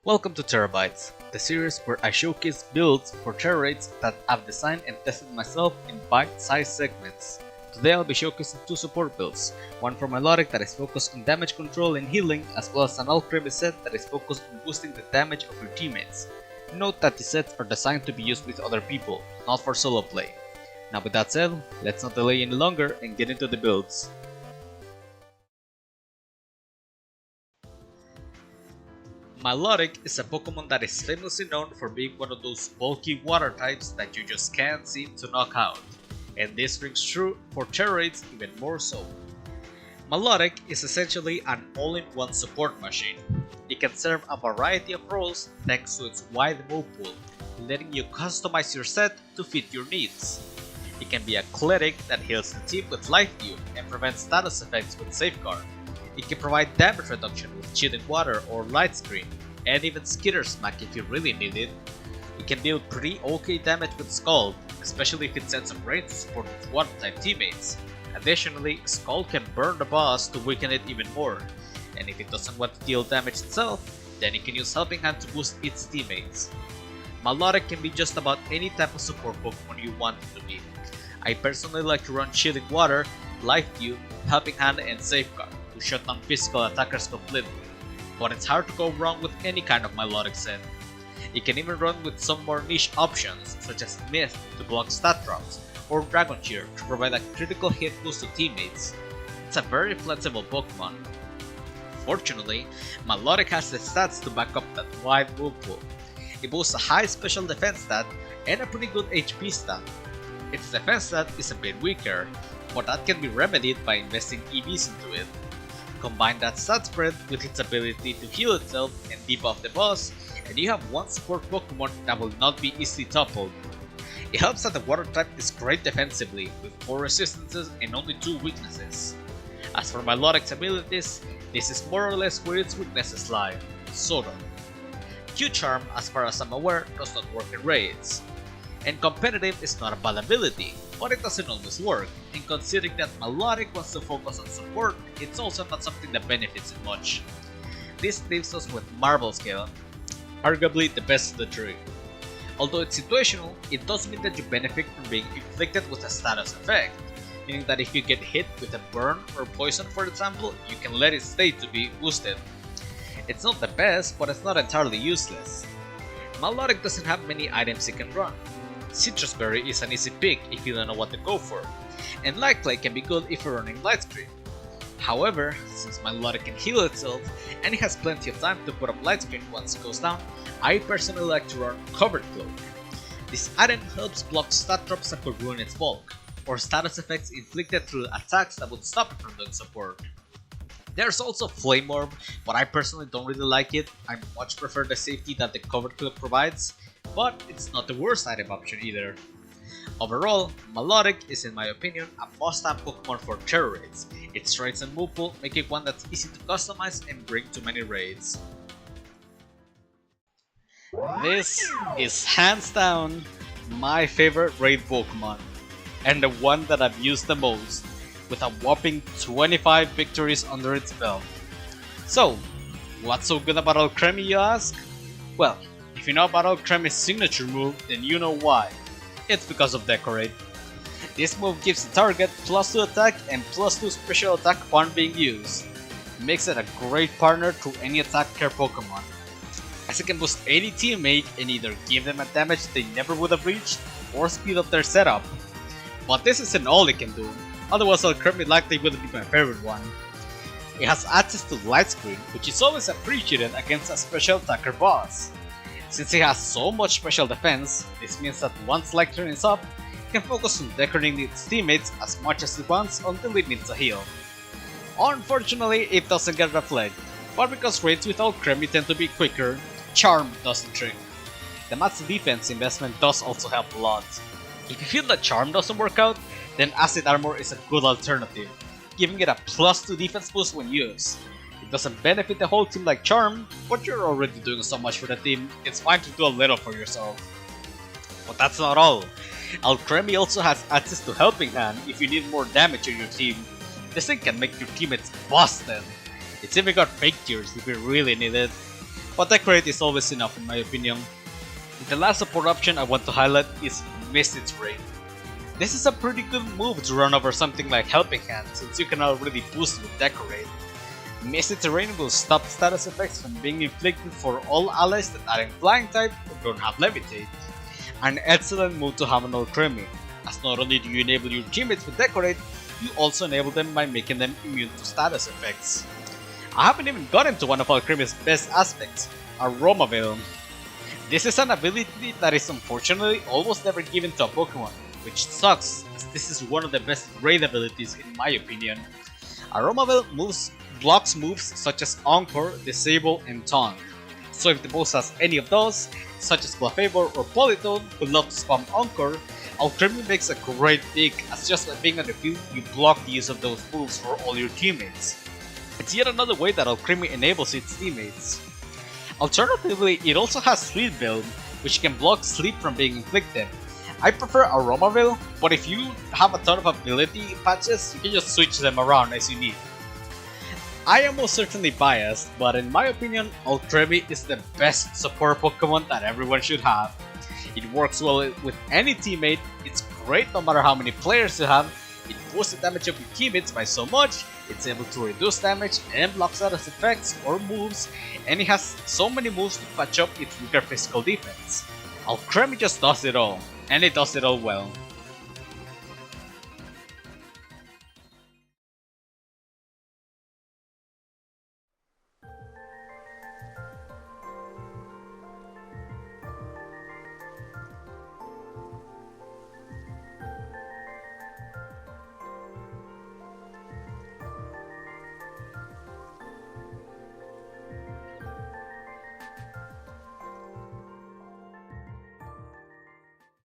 Welcome to Tera Bites, the series where I showcase builds for Terrorites that I've designed and tested myself in bite-sized segments. Today I'll be showcasing two support builds, one for Milotic that is focused on damage control and healing, as well as an Alcremie set that is focused on boosting the damage of your teammates. Note that these sets are designed to be used with other people, not for solo play. Now with that said, let's not delay any longer and get into the builds. Milotic is a Pokemon that is famously known for being one of those bulky water types that you just can't seem to knock out, and this rings true for Terrorites even more so. Milotic is essentially an all-in-one support machine. It can serve a variety of roles thanks to its wide move pool, letting you customize your set to fit your needs. It can be athletic that heals the team with Life Dew and prevents status effects with Safeguard. It can provide damage reduction with Chilling Water or Light Screen, and even Skitter Smack if you really need it. It can deal pretty okay damage with Scald, especially if it sends some rain to support its water type teammates. Additionally, Scald can burn the boss to weaken it even more, and if it doesn't want to deal damage itself, then it can use Helping Hand to boost its teammates. Milotic can be just about any type of support Pokemon you want it to be. I personally like to run Chilling Water, Life Dew, Helping Hand, and Safeguard to shut down physical attackers completely, but it's hard to go wrong with any kind of Milotic set. It can even run with some more niche options such as Myth to block stat drops, or Dragon Cheer to provide a critical hit boost to teammates. It's a very flexible Pokemon. Fortunately, Milotic has the stats to back up that wide move pool. It boasts a high special defense stat and a pretty good HP stat. Its defense stat is a bit weaker, but that can be remedied by investing EVs into it. Combine that stat spread with its ability to heal itself and debuff the boss, and you have one support Pokemon that will not be easily toppled. It helps that the water type is great defensively, with 4 resistances and only 2 weaknesses. As for Milotic's abilities, this is more or less where its weaknesses lie, sort of. Q-Charm, as far as I'm aware, does not work in raids. And competitive is not a bad ability, but it doesn't always work, and considering that Milotic wants to focus on support, it's also not something that benefits it much. This leaves us with Marble Scale, arguably the best of the three. Although it's situational, it does mean that you benefit from being inflicted with a status effect, meaning that if you get hit with a burn or poison for example, you can let it stay to be boosted. It's not the best, but it's not entirely useless. Milotic doesn't have many items it can run. Citrus Berry is an easy pick if you don't know what to go for, and Light Clay can be good if you're running Light Screen. However, since Milotic can heal itself, and it has plenty of time to put up Light Screen once it goes down, I personally like to run Covered Cloak. This item helps block stat drops that could ruin its bulk, or status effects inflicted through attacks that would stop it from doing support. There's also Flame Orb, but I personally don't really like it. I much prefer the safety that the Covered Cloak provides, but it's not the worst item option either. Overall, Milotic is in my opinion a must-have Pokemon for Terrorites. Its strengths and move pool make it one that's easy to customize and bring to many raids. This is hands down my favorite raid Pokemon, and the one that I've used the most, with a whopping 25 victories under its belt. So, what's so good about Alcremie, you ask? Well, if you know about Alcremie's signature move, then you know why. It's because of Decorate. This move gives the target +2 attack and +2 special attack upon being used. It makes it a great partner to any attack care Pokemon, as it can boost any teammate and either give them a damage they never would have reached or speed up their setup. But this isn't all it can do, otherwise Alcremie likely wouldn't be my favorite one. It has access to Light Screen, which is always appreciated against a special attacker boss. Since it has so much special defense, this means that once Light Screen is up, it can focus on decorating its teammates as much as it wants until it needs a heal. Unfortunately, it doesn't get Reflect, but because raids with Alcremie tend to be quicker, Charm doesn't trick. The max defense investment does also help a lot. If you feel that Charm doesn't work out, then Acid Armor is a good alternative, giving it a +2 defense boost when used. It doesn't benefit the whole team like Charm, but you're already doing so much for the team, it's fine to do a little for yourself. But that's not all. Alcremie also has access to Helping Hand if you need more damage on your team. This thing can make your teammates busted. It's even got Fake Tears if you really need it. but Decorate is always enough in my opinion. The last support option I want to highlight is Misty Terrain. This is a pretty good move to run over something like Helping Hand, since you can already boost with Decorate. Misty Terrain will stop status effects from being inflicted for all allies that are in Flying type or don't have Levitate. An excellent move to have on Alcremie, as not only do you enable your teammates with Decorate, you also enable them by making them immune to status effects. I haven't even gotten to one of Alcremie's best aspects, Aroma Veil. This is an ability that is unfortunately almost never given to a Pokémon, which sucks, as this is one of the best raid abilities in my opinion. Aroma Veil blocks moves such as Encore, Disable, and Taunt. So if the boss has any of those, such as Clefable or Polytone who love to spam Encore, Alcremie makes a great pick, as just by being on the field, you block the use of those moves for all your teammates. It's yet another way that Alcremie enables its teammates. Alternatively, it also has Sleep Build, which can block sleep from being inflicted. I prefer Aromaville, but if you have a ton of ability patches, you can just switch them around as you need. I am most certainly biased, but in my opinion, Alcremie is the best support Pokemon that everyone should have. It works well with any teammate, it's great no matter how many players you have, it boosts the damage of your teammates by so much, it's able to reduce damage and blocks out its effects or moves, and it has so many moves to patch up its weaker physical defense. Alcremie just does it all, and it does it all well.